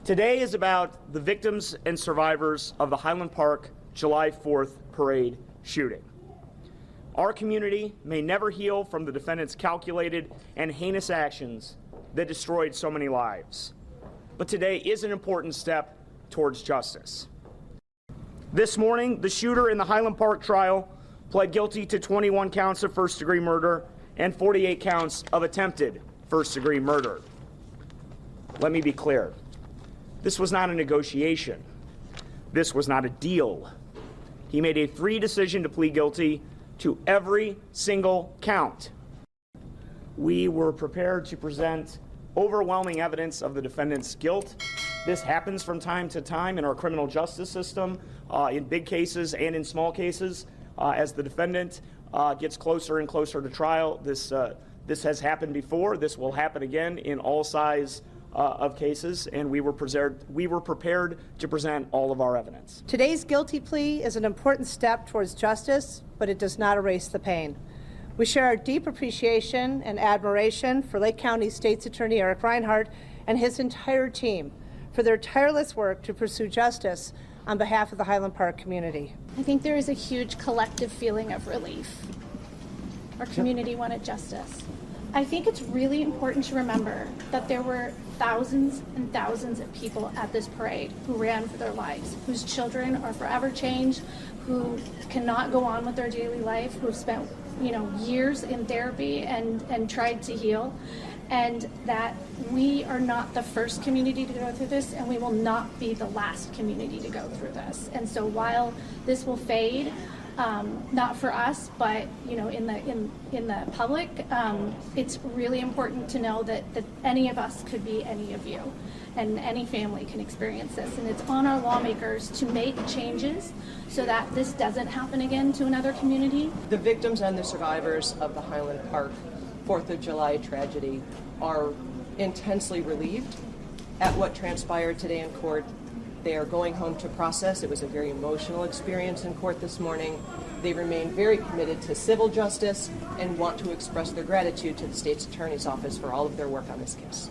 Today is about the victims and survivors of the Highland Park July 4th parade shooting. Our community may never heal from the defendant's calculated and heinous actions that destroyed so many lives. But today is an important step towards justice. This morning, the shooter in the Highland Park trial pled guilty to 21 counts of first-degree murder and 48 counts of attempted first-degree murder. Let me be clear. This was not a negotiation. This was not a deal. He made a free decision to plead guilty to every single count. We were prepared to present overwhelming evidence of the defendant's guilt. This happens from time to time in our criminal justice system, in big cases and in small cases. As the defendant gets closer and closer to trial, this has happened before. This will happen again in all size of cases, and we were prepared to present all of our evidence. Today's guilty plea is an important step towards justice, but it does not erase the pain. We share our deep appreciation and admiration for Lake County State's Attorney Eric Reinhardt and his entire team for their tireless work to pursue justice on behalf of the Highland Park community. I think there is a huge collective feeling of relief. Our community wanted justice. I think it's really important to remember that there were thousands and thousands of people at this parade who ran for their lives, whose children are forever changed, who cannot go on with their daily life, who have spent years in therapy and tried to heal, and that we are not the first community to go through this, and we will not be the last community to go through this. And so while this will fade, not for us, but in the public, it's really important to know that any of us could be any of you, and any family can experience this. And it's on our lawmakers to make changes so that this doesn't happen again to another community. The victims and the survivors of the Highland Park 4th of July tragedy are intensely relieved at what transpired today in court. They are going home to process. It was a very emotional experience in court this morning. They remain very committed to civil justice and want to express their gratitude to the state's attorney's office for all of their work on this case.